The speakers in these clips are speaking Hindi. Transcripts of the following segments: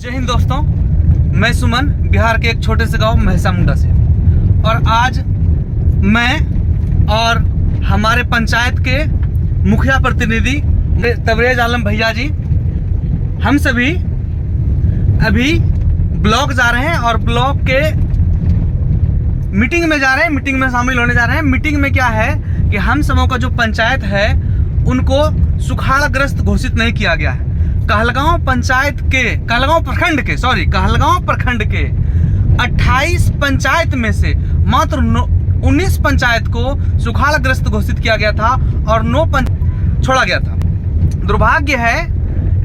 जय हिंद दोस्तों, मैं सुमन बिहार के एक छोटे से गांव महसा मुंडा से। और आज मैं और हमारे पंचायत के मुखिया प्रतिनिधि तबरेज आलम भैया जी, हम सभी अभी ब्लॉक जा रहे हैं और ब्लॉक के मीटिंग में जा रहे हैं, मीटिंग में शामिल होने जा रहे हैं। मीटिंग में क्या है कि हम सबों का जो पंचायत है उनको सुखाड़ग्रस्त घोषित नहीं किया गया है। कहलगांव प्रखंड के 28 पंचायत में से मात्र 19 पंचायत को सुखाड़ग्रस्त घोषित किया गया था और 9 छोड़ा गया था। दुर्भाग्य है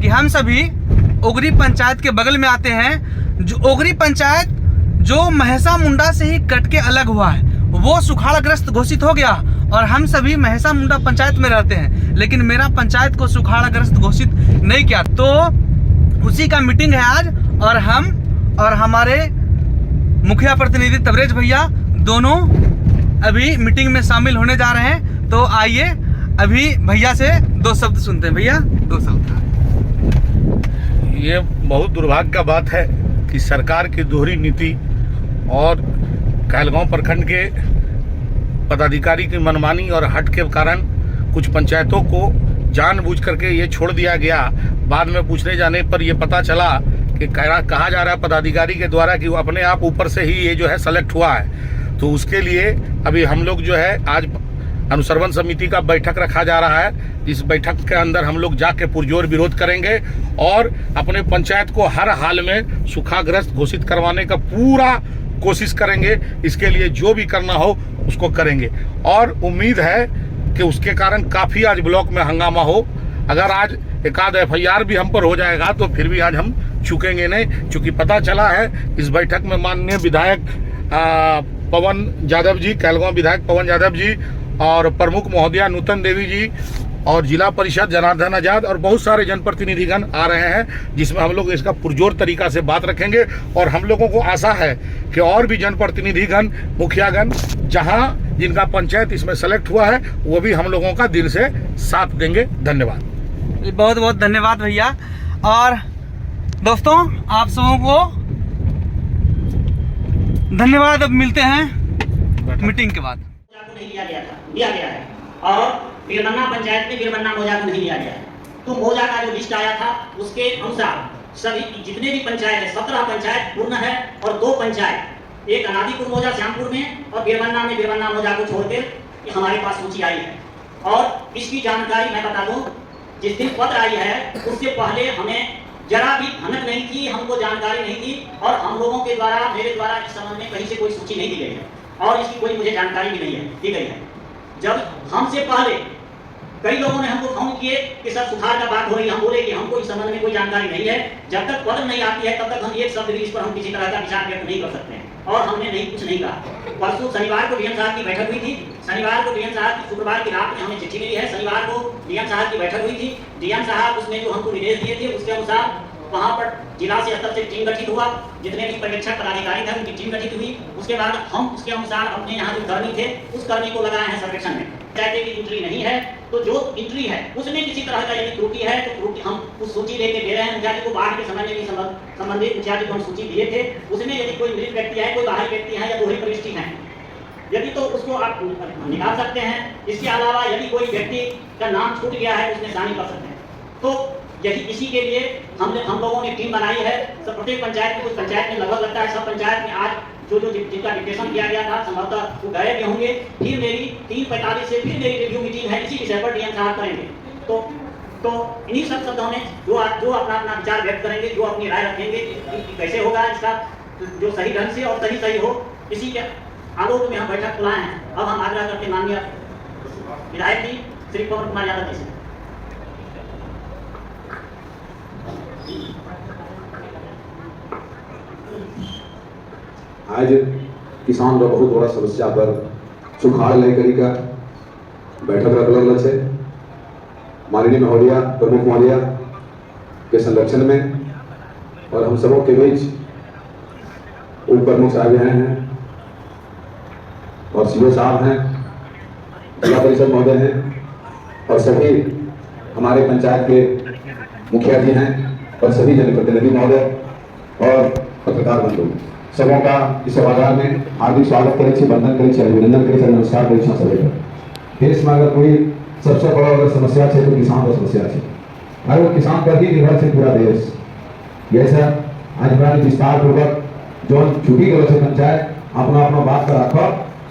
कि हम सभी ओगरी पंचायत के बगल में आते हैं। जो ओगरी पंचायत जो महसा मुंडा से ही कट के अलग हुआ है वो सुखाड़ग्रस्त घोषित हो गया और हम सभी महसा मुंडा पंचायत में रहते हैं, लेकिन मेरा पंचायत को सुखाड़ग्रस्त घोषित नहीं किया। तो उसी का मीटिंग है आज और हम और हमारे मुखिया प्रतिनिधि तबरेज भैया दोनों अभी मीटिंग में शामिल होने जा रहे हैं। तो आइए अभी भैया से 2 शब्द सुनते हैं। भैया 2 शब्द। ये बहुत दुर्भाग्य का बात है कि सरकार की दोहरी नीति और कहलगांव प्रखंड के पदाधिकारी की मनमानी और हट के कारण कुछ पंचायतों को जानबूझ करके ये छोड़ दिया गया। बाद में पूछने जाने पर यह पता चला कि कहा जा रहा है पदाधिकारी के द्वारा कि वो अपने आप ऊपर से ही ये जो है सेलेक्ट हुआ है। तो उसके लिए अभी हम लोग जो है आज अनुश्रवण समिति का बैठक रखा जा रहा है। इस बैठक के अंदर हम लोग जाके पुरजोर विरोध करेंगे और अपने पंचायत को हर हाल में सूखाग्रस्त घोषित करवाने का पूरा कोशिश करेंगे। इसके लिए जो भी करना हो उसको करेंगे और उम्मीद है कि उसके कारण काफ़ी आज ब्लॉक में हंगामा हो। अगर आज एकाध FIR भी हम पर हो जाएगा तो फिर भी आज हम चुकेंगे नहीं, क्योंकि पता चला है इस बैठक में माननीय विधायक पवन यादव जी, कहलगांव विधायक पवन यादव जी और प्रमुख महोदया नूतन देवी जी और जिला परिषद जनार्दन आजाद और बहुत सारे जनप्रतिनिधिगण आ रहे हैं, जिसमें हम लोग इसका पुरजोर तरीका से बात रखेंगे। और हम लोगों को आशा है कि और भी जनप्रतिनिधिगण, मुखियागण जहां जिनका पंचायत इसमें सेलेक्ट हुआ है वो भी हम लोगों का दिल से साथ देंगे। धन्यवाद। बहुत बहुत धन्यवाद भैया। और दोस्तों आप सबों को धन्यवाद। अब मिलते हैं मीटिंग के बाद। नहीं लिया गया है और बीरबन्ना पंचायत में बीरबन्ना मौजा को नहीं लिया गया है। तो मौजा का जो लिस्ट आया था उसके अनुसार सभी जितने भी पंचायत है 17 पंचायत पूर्ण है और 2 पंचायत, एक अनादीपुर मौजा श्यामपुर में और बीरबन्ना में बीरबन्ना मौजा को छोड़कर हमारे पास सूची आई है। और इसकी जानकारी मैं बता दूं, जिस दिन पत्र आई है उससे पहले हमें जरा भी भनक नहीं थी, हमको जानकारी नहीं थी और हम लोगों के द्वारा, मेरे द्वारा इस संबंध में कहीं से कोई सूची नहीं दी गई है और इसकी कोई मुझे जानकारी भी नहीं है दी गई है। जब हमसे पहले कई लोगों ने हमको फोन किए कि सर सुधार का बात हो रही है, हम बोले कि हमको इस संबंध में कोई जानकारी नहीं है। जब तक पत्र नहीं आती है तब तक हम एक शब्द भी इस पर हम किसी तरह का विचार व्यक्त नहीं कर सकते हैं और हमने कुछ नहीं कहा। परसों शनिवार को डीएम साहब की बैठक हुई थी। शनिवार को डीएम साहब की, शुक्रवार की रात में हमें चिट्ठी मिली है। शनिवार को डीएम साहब की बैठक हुई थी। डीएम साहब उसमें जो हमको निर्देश दिए थे उसके अनुसार वहाँ पर जिला से स्तर से टीम गठित हुआ, जितने भी पर्यवेक्षक पदाधिकारी थे उनकी टीम गठित हुई। उसके बाद हम उसके अनुसार अपने यहाँ जो कर्मी थे उस कर्मी को लगाए हैं सर्वेक्षण में। पंचायत की एंट्री नहीं है तो जो एंट्री है उसमें किसी तरह का यदि त्रुटि है तो त्रुटि हम उस सूची लेके दे रहे हैं। मुखिया जी को बाढ़ के समय में भी संबंधित मुखिया जी को हम सूची दिए थे। उसमें यदि कोई मृत व्यक्ति है, कोई बाहरी व्यक्ति है या दोहरी परिस्थिति है यदि तो उसको आप निकाल सकते हैं। इसके अलावा यदि कोई व्यक्ति का नाम छूट गया है उसमें शामिल कर सकते हैं। तो यही इसी के लिए हम लोगों ने टीम बनाई है। सब प्रत्येक पंचायत में, कुछ पंचायत में लगभग लगता है सब पंचायत में आज जो जिनका डिक्टेशन किया गया था संभवतः वो गए भी होंगे। फिर मेरी 3:45 से फिर मेरी रिव्यू मीटिंग है, इसी विषय पर डीएम साहब करेंगे। तो इन्हीं सब शब्दों में जो अपना विचार व्यक्त करेंगे, जो अपनी राय रखेंगे कि कैसे होगा इसका जो सही ढंग से और सही हो, इसी के आलोक में हम बैठक बुलाए हैं। अब हम आग्रह करते माननीय विधायक जी श्री पवन कुमार यादव जी से। आज किसान का बहुत बड़ा समस्या पर सुखाड़ लेकर का बैठक रखल है। माननीय महोदया, प्रमुख महोदया के संरक्षण में और हम सबों के बीच उप प्रमुख साहब हैं और सीओ साहब हैं, जिला परिषद महोदय हैं और सभी हमारे पंचायत के मुखिया जी हैं और सभी जनप्रतिनिधि महोदय और पत्रकार बंधु सबों का इस सभागार में हार्दिक स्वागत करे छे, वंदन करे छे, अभिनंदन करे छे, नमस्कार करे छे सभी के। देश में अगर कोई सबसे बड़ा अगर समस्या है तो किसान की समस्या है, और वो किसान पर ही निर्भर है पूरा देश। जैसा आज हमारा विस्तार पूर्वक जो छुट्टी गए थे पंचायत अपना अपना बात का रखा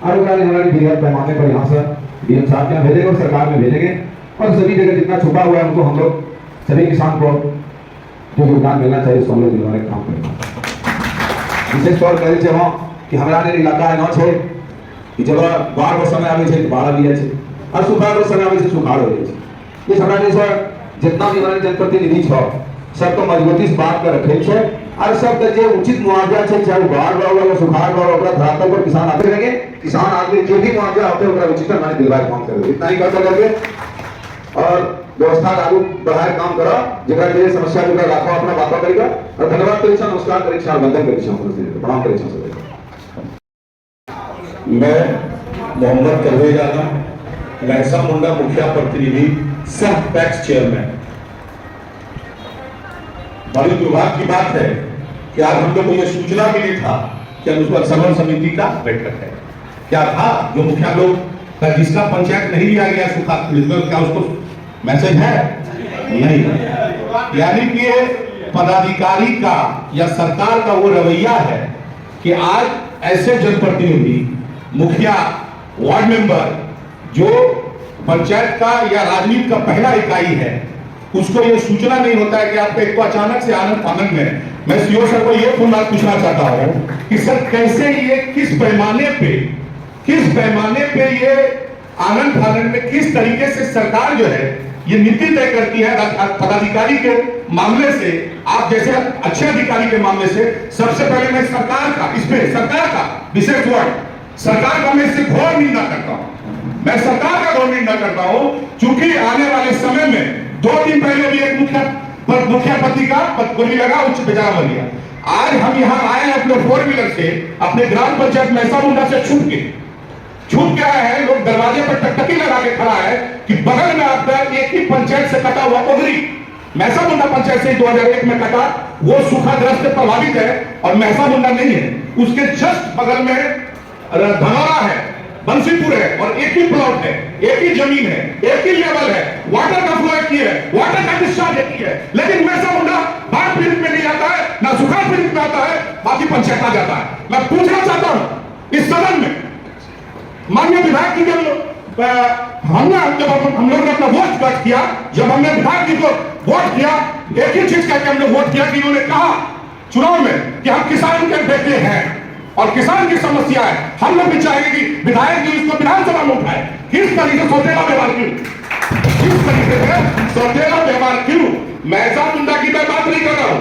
और हमारे बृहद पैमाने पर यहाँ से डीएम साहब के यहाँ भेजेंगे और सरकार में भेजेंगे और सभी जगह जितना छुपा हुआ है उनको हम लोग सभी किसान को जो योगदान मिलना चाहिए उसको हम लोग दिलवाने का काम करेंगे। विशेष तौर पर कहे हम कि हमारा इलाका है न है कि जब बाढ़ का समय आवे छे बाढ़ भी है और सुखाड़ का समय आवे छे सुखाड़ हो जाए छे। ये हमरा जैसा जितना भी हमारे जनप्रतिनिधि छ सबको मजबूती से बात कर रखे छे और सबके जो उचित मुआवजा छे, चाहे वो बाढ़ बा हो सुखाड़ बा ओकरा धरातल पर किसान आते रहेंगे, किसान आदमी जो भी मुआवजा होते ओकरा उचित माने दिलवाए काम करेंगे। इतना ही कर सकेंगे और व्यवस्था लागू बढ़ाए काम करो जगह जे समस्या जो राखो अपना बात करेगा। और धन्यवाद करे छे, नमस्कार करे छे, वंदन करे छे, प्रणाम करे छे। मैं मोहम्मद परवेज आलम, लहसा मुंडा मुखिया प्रतिनिधि, सह पैक्स चेयरमैन। बड़ी दुर्भाग्य की बात है कि आज हम लोग को यह सूचना मिली था कि अनुसंधान समिति का बैठक है। क्या था जो मुखिया लोग का जिसका पंचायत नहीं लिया गया सूखा क्या उसको मैसेज है? नहीं। यानी कि पदाधिकारी का या सरकार का वो रवैया है कि आज ऐसे जनप्रतिनिधि, मुखिया, वार्ड मेंबर जो पंचायत का या राजनीति का पहला इकाई है उसको ये सूचना नहीं होता है कि आपको एक तो अचानक से आनंद फानंद में। मैं सीओ सर को ये पूछना चाहता हूं कि सर कैसे ये किस पैमाने पे ये आनंद फानंद में किस तरीके से सरकार जो है ये नीति तय करती है पदाधिकारी के मामले से, आप जैसे अच्छे अधिकारी के मामले से। सबसे पहले मैं सरकार का विशेष वर्ड सरकार का मैं इससे घोर निंदा करता हूं। मैं सरकार का घोर निंदा करता हूं क्योंकि आने वाले समय में 2 दिन पहले भी एक मुखिया पति का गोली लगा, उच्च बेचारा बन गया। आज हम यहाँ आए हैं अपने 4 व्हीलर से अपने ग्राम पंचायत मैसा मुंडा से छूट के आए हैं। लोग दरवाजे पर टकटकी लगा के खड़ा है कि बगल में आपका एक ही पंचायत से कटा हुआ ओगरी मैसा मुंडा पंचायत से 2001 में कटा, वो सूखाग्रस्त प्रभावित है और मैसा मुंडा नहीं है। उसके जस्ट बगल में धनौरा है, बंसीपुर है और एक ही प्लॉट है, एक ही जमीन है, एक ही लेवल है, वाटर का फ्लो एक ही है, वाटर का डिस्चार्ज एक ही है। लेकिन मैसा मुंडा बाढ़ पीड़ित में नहीं आता है, ना सुखाड़ पीड़ित में आता है, बाकी पंचायत आ जाता है। मैं पूछना चाहता हूं इस सदन में माननीय विधायक जी जब हम लोग ने अपना वोट कास्ट किया, जब हमने विधायक जी को वोट किया, एक ही चीज करके हमने वोट किया कि उन्होंने कहा चुनाव में कि हम किसान के बेटे हैं और किसान की समस्या है। हम लोग भी चाहेंगे कि विधायक जी इसको विधानसभा में उठाए। किस तरीके से सौतेला व्यवहार क्यों? मैसा मुंडा की मैं बात नहीं कर रहा हूं।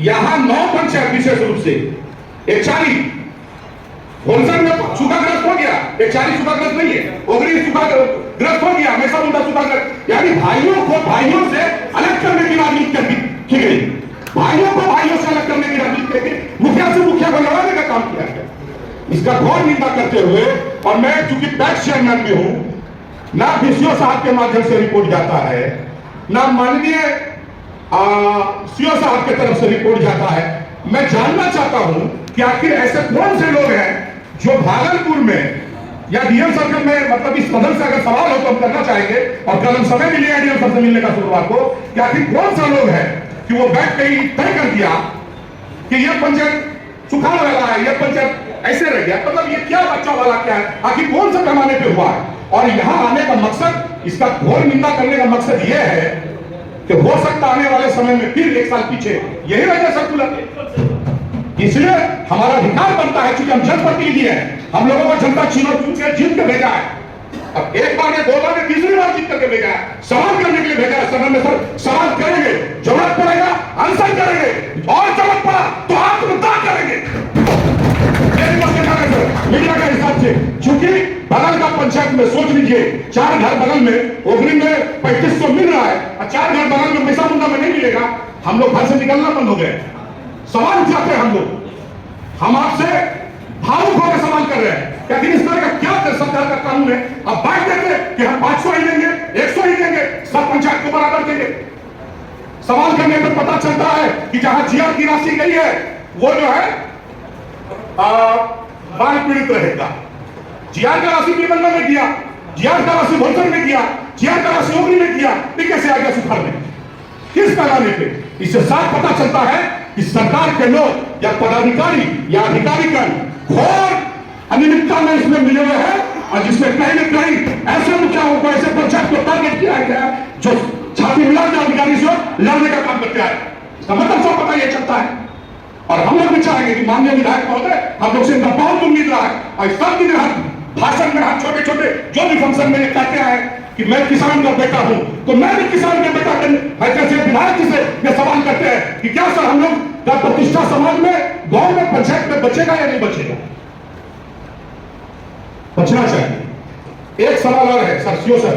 यहां 9 पंचायत विशेष रूप से एक 40 होलसेल में सूखाग्रस्त हो गया, एक 40 सूखाग्रस्त नहीं है, ओगरी सूखाग्रस्त हो गया, मैसा मुंडा सूखाग्रस्त। यानी भाइयों से अलग करने की राजनीति की गई, भाइयों को भाइयों से अलग करने की राजनीति की, मुखिया से मुखिया को लड़ाने का काम किया गया। इसका घोर निंदा करते हुए, और मैं चूंकि पैक्स चेयरमैन भी हूं, ना बीसीओ साहब के माध्यम से रिपोर्ट जाता है, ना माननीय सीओ साहब की तरफ से रिपोर्ट जाता है। मैं जानना चाहता हूं कि आखिर ऐसे कौन से लोग हैं जो भागलपुर में या डीएम सर्कल में, मतलब इस सदन से अगर सवाल हो तो हम करना चाहेंगे और कल हम समय मिलेगा डीएम सर से मिलने का शुक्रवार को, कि आखिर कौन सा लोग है कि वो बैठ के तय कर दिया कि ये पंचायत सुखाड़ वाला है, ये पंचायत ऐसे रह गया। मतलब ये क्या बच्चा वाला क्या है, आखिर कौन सा पैमाने पे हुआ है? और यहां आने का मकसद, इसका घोर निंदा करने का मकसद यह है कि हो सकता आने वाले समय में फिर 1 साल पीछे यही वजह सर्कुलर। इसलिए हमारा अधिकार बनता है, क्योंकि हम जनप्रतिनिधि हैं, हम लोगों को जनता चुन के जीत के भेजा है। अब 1 बार में 2 बार में 3री बार जीत करके भेजा है, सवाल करने के लिए भेजा है। सदन में सर सवाल करेंगे, जरूरत पड़ेगा आंसर करेंगे, और जरूरत पड़ा तो आत्मदाह करेंगे मीडिया के हिसाब से। क्योंकि बगल का पंचायत में सोच लीजिए, 4 घर बगल में ओगरी में 3500 मिल रहा है और 4 घर बगल में मैसा मुंडा में नहीं मिलेगा। हम लोग घर से निकलना बंद हो गए। सवाल उठाते हैं हम आपसे भावुक होकर सवाल कर रहे हैं, लेकिन इस तरह का क्या सरकार का कानून है? अब बात देते कि हम 500 ही देंगे, 100 ही देंगे, सब पंचायत को बराबर देंगे। सवाल करने पर पता चलता है कि जहां जीआर की राशि गई है वो जो है बाढ़ पीड़ित रहेगा। जीआर का राशि बीरबन्ना में किया, जीआर का राशि भोलसर में किया, जीआर का राशि ओगरी में किया, ये कैसे आ गया सुखाड़ में? किस पैमाने पे? इससे साफ पता चलता है कि सरकार के लोग या पदाधिकारी या अधिकारीगण घोर अनियमितता में इसमें मिले हुए हैं, और जिसमें कहीं न कहीं ऐसे मुखियाओं को, ऐसे पंचायत को टारगेट किया गया है जो छाती मिला के अधिकारी से लड़ने का काम करते हैं। इसका मतलब सब पता ये चलता है। और हम लोग भी चाहेंगे कि माननीय विधायक महोदय, हम लोग से इनका बहुत उम्मीद रहा है, और सब दिन भाषण में हम छोटे छोटे जो भी फंक्शन में कहते हैं कि मैं किसान का बेटा हूं, तो मैं भी किसान का बेटा कैसे विधायक जी से ये सवाल करते हैं कि क्या सर हम लोग का प्रतिष्ठा समाज में, गांव में, पंचायत में बचेगा या नहीं बचेगा? बचना चाहिए। एक सवाल और है सर, सीओ सर,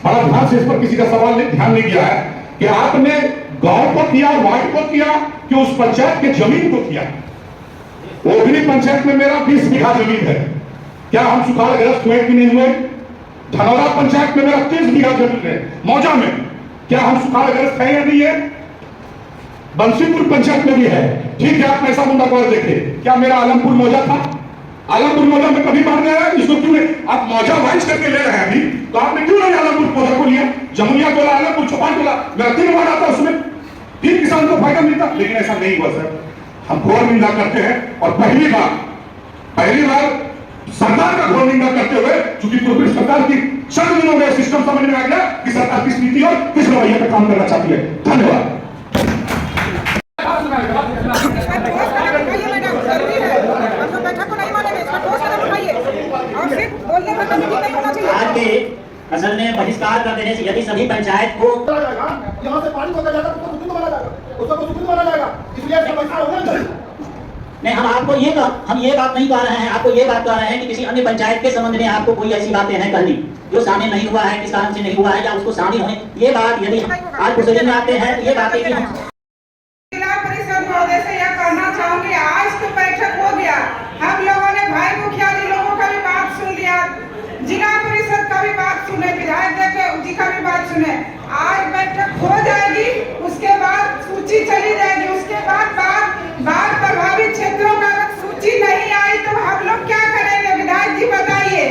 बड़ा ध्यान से इस पर किसी का सवाल ध्यान नहीं किया है कि आपने गांव को किया, वार्ड को किया कि उस पंचायत के जमीन को किया? ओगरी पंचायत में मेरा 20 बीघा जमीन है, क्या हम सुखाड़ग्रस्त हुए कि नहीं हुए? धनौरा पंचायत में मेरा 30 बीघा जमीन है मौजा में, क्या हम सुखाड़ग्रस्त है या नहीं है? बंसीपुर पंचायत में भी है, ठीक है। आप ऐसा मुद्दा को देखे, क्या मेरा आलमपुर मौजा था? आलमपुर मौजा में कभी बाढ़ नहीं आया, इसको क्यों नहीं? आप मौजा वाइज करके ले रहे हैं अभी, तो आपने क्यों नहीं आलमपुर मौजा को लिया? जमुनिया टोला, आलमपुर चौपाल टोला, मेरा 3 बार आता उसमें, 3 किसान को फायदा मिलता, लेकिन ऐसा नहीं हुआ सर। हम घोर निंदा करते हैं, और पहली बार सरकार का घोर निंदा करते हुए, चूंकि पूर्व सरकार की चंद दिनों में सिस्टम समझ में आ गया कि सरकार किस नीति और किस रवैये पर काम करना चाहती है। धन्यवाद। आज के असल में बहिष्कार कर देने से यदि सभी पंचायत को यहाँ से पानी होता जाएगा, उसको सुकून माना जाएगा, उसको सुकून माना जाएगा, इसलिए ऐसा पैसा होगा नहीं। हम ये बात नहीं कह रहे हैं, आपको ये बात कह रहे हैं कि किसी अन्य पंचायत के संबंध में आपको कोई ऐसी बातें हैं कहनी जो सामने नहीं हुआ है, किस कारण से नहीं हुआ है, या उसको शामिल होने, ये बात यदि आज प्रोसीजर में आते हैं तो ये बातें कि हम जिला परिषद महोदय से यह कहना चाहूंगी, आज तो बैठक हो गया, हम लोगों ने भाई मुखिया जी लोगों का भी बात सुन लिया, जिला परिषद का भी बात सुने, विधायक जी का भी बात सुने। आज बैठक हो जाएगी, उसके बाद सूची चली जाएगी, उसके बाद बाढ़ प्रभावित क्षेत्रों का अगर सूची नहीं आई तो हम लोग क्या करेंगे? विधायक जी बताइए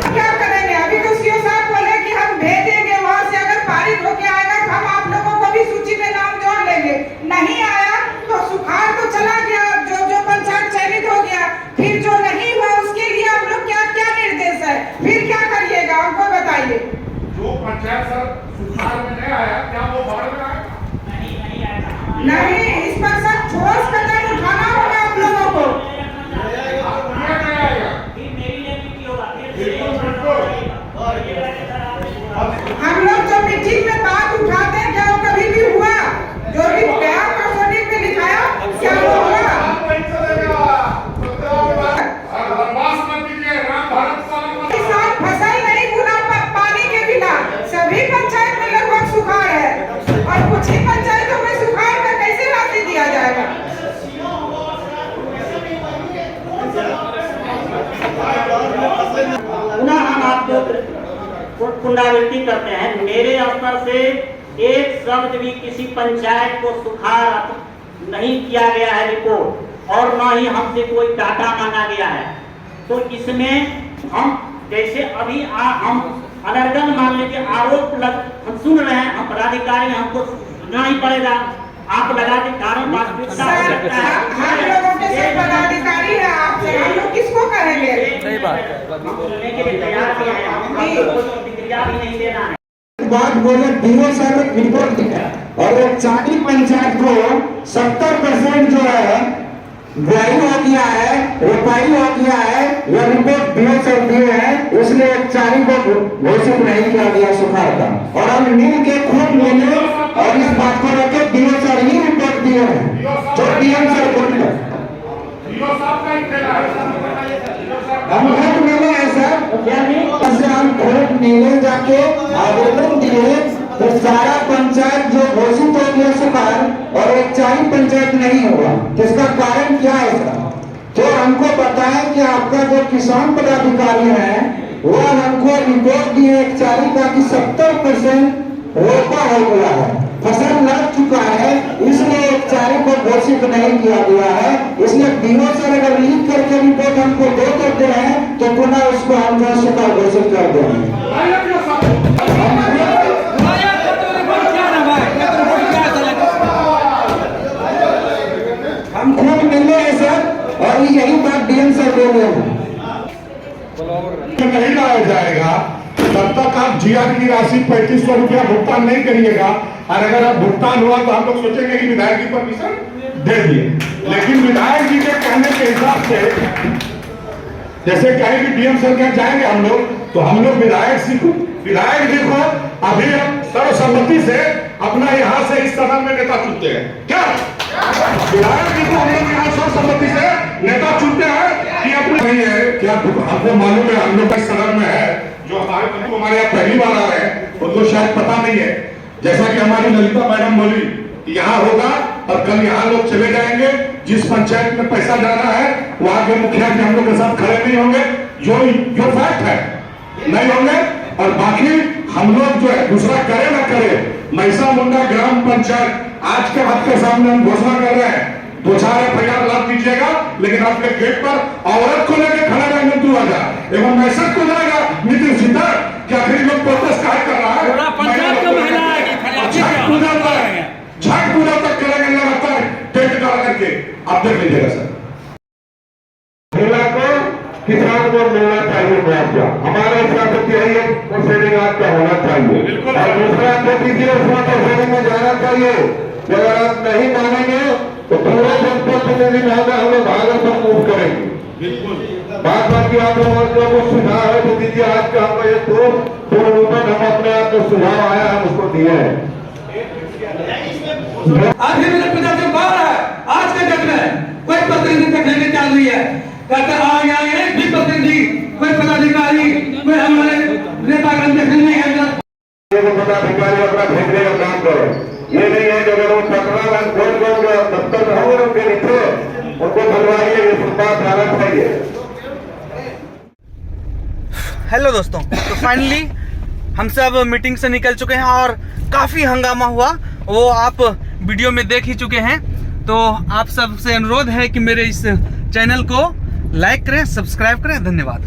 क्या करेंगे? अभी तो सीओ साहब बोले कि हम भेजेंगे, वहां से अगर पारित होके आएगा तो हम आप लोगों को भी सूची में नाम जोड़ लेंगे। नहीं आया तो सुखाड़ तो चला गया, जो पंचायत चयनित हो गया, फिर जो नहीं हुआ उसके लिए हम लोग क्या निर्देश है, फिर क्या करिएगा हमको बताइए। जो पंचायत सर सुखाड़ में नहीं आया, क्या वो बाढ़ में आया? नहीं, इस पर सर ठोस कदम उठाना होगा आप लोगों को। हम लोग जो मीटिंग में बात उठाते हैं, क्या वो कभी भी हुआ? जो भी गया प्रोसीडिंग में लिखाया, क्या वो हुआ? किसान फसल नहीं बुना पानी के बिना, सभी पंचायत में लगभग सुखाड़ है, और कुछ ही पंचायतों में सुखाड़ का कैसे राशि दिया जाएगा? पुनः हम आपको पुनरावृत्ति करते हैं, मेरे स्तर से एक शब्द भी किसी पंचायत को सुखाड़ नहीं किया गया है रिपोर्ट, और न ही हमसे कोई डाटा मांगा गया है। तो इसमें हम जैसे अभी हम अनर्गल मान लीजिए आरोप हम सुन रहे हैं, हम पदाधिकारी हमको सुनना ही पड़ेगा, आप लगा के कारण वास्तविकता हो सकता है। हम लोगों के सब पदाधिकारी है, आपसे हम लोग किसको कहेंगे? सही बात सुनने के लिए तैयार भी हैं, हमको प्रतिक्रिया भी नहीं देना है। बात बोले डीओ साहब एक रिपोर्ट दिया, और एक 40 पंचायत को 70% जो है बुआई हो गया है, रोपाई हो गया है, यह रिपोर्ट डीओ साहब दिए हैं, इसलिए 40 को घोषित नहीं किया गया सुखाड़ का। और हम मिल के खूब मिले और इस बात को लेकर डीओ साहब ही रिपोर्ट दिए हैं, जो डीएम साहब बोले हम खूब मिले हैं सर, हम खूब मिले जाके आवेदन दिए, तो सारा पंचायत जो घोषित हो गया सुखाड़ और एक 40 पंचायत नहीं हुआ। इसका कारण क्या है सर? तो हमको बताएं कि आपका जो किसान पदाधिकारी है वो हमको रिपोर्ट दिए 40 का कि 70% रोपा हो गया है, फसल लग चुका है, इसलिए एक तारीख को घोषित नहीं किया गया है, इसलिए डीओ सर अगर लिख करके रिपोर्ट हमको दे देते हैं तो पुनः उसको हम जो है घोषित कर देंगे। हम खुद मिले हैं सर और यही बात डीएम सर बोले हैं। नहीं लाया जाएगा तब तक आप जीआर की राशि 3500 रुपया भुगतान नहीं करिएगा, और अगर आप भुगतान हुआ तो हम लोग सोचेंगे कि विधायक जी परमिशन दे दिए। लेकिन विधायक जी के कहने के हिसाब से जैसे कहे कि डीएम सर के जाएंगे हम लोग, तो हम लोग विधायक जी को अभी सर्वसम्मति से अपना यहाँ से इस सदन में नेता चुनते हैं। क्या विधायक जी को हम लोग यहाँ सर्वसम्मति से नेता चुनते हैं कि अपने नहीं है क्या? आपको मालूम है हम लोग इस सदन में है जो हमारे बंधु हमारे यहाँ पहली बार आ रहे हैं, उनको शायद पता नहीं है। जैसा कि हमारी ललिता मैडम बोली यहाँ होगा और कल यहाँ लोग चले जाएंगे, जिस पंचायत में पैसा जाना है वहां के मुखिया जी हम लोग के साथ खड़े नहीं होंगे, जो फैक्ट है नहीं होंगे। और बाकी हम लोग जो है दूसरा करे ना करे, मैसा मुंडा ग्राम पंचायत आज के हाथ के सामने हम घोषणा कर रहे हैं, 2-4 FIR लाद दीजिएगा, लेकिन आपके गेट पर औरत को लेकर खड़ा रहेंगे 2000 एवं मैसेज को जाएगा नीतीश जी तक कि आखिर लोग प्रोटेस्ट काहे कर रहा है। छठ पूजा तक करेंगे लगातार टेंट डाल करके, आप देख लीजिएगा सर। महिला को किसान को मिलना चाहिए मुआवजा, हमारे हिसाब से यही एक प्रोसीडिंग आपका होना चाहिए। और दूसरा जो कीजिए उसमें प्रोसीडिंग में जाना चाहिए, अगर आप नहीं मानेंगे तो पूरे जनप्रतिनिधि महोदय हम लोग भागलपुर मूव करेंगे। बिल्कुल बात की आप लोगों को कुछ सुझाव है तो दीजिए। आज का हमको ये दो नूतन हम अपने आप को सुझाव आया हम उसको दिए हैं। आज भी मेरे पिता से बाहर है, आज के डेट में कोई प्रतिनिधि देखने की चल रही है, कहते आए एक भी प्रतिनिधि कोई पदाधिकारी कोई हमारे नेतागण देखने नहीं है। पदाधिकारी अपना भेजने का काम करो, ये नहीं है कि अगर वो पटना में कोई दफ्तर में होंगे उनके नीचे उनको बनवाइए, ये बात आना चाहिए। हेलो दोस्तों, तो फाइनली हम सब मीटिंग से निकल चुके हैं और काफ़ी हंगामा हुआ, वो आप वीडियो में देख ही चुके हैं। तो आप सबसे अनुरोध है कि मेरे इस चैनल को लाइक करें, सब्सक्राइब करें। धन्यवाद।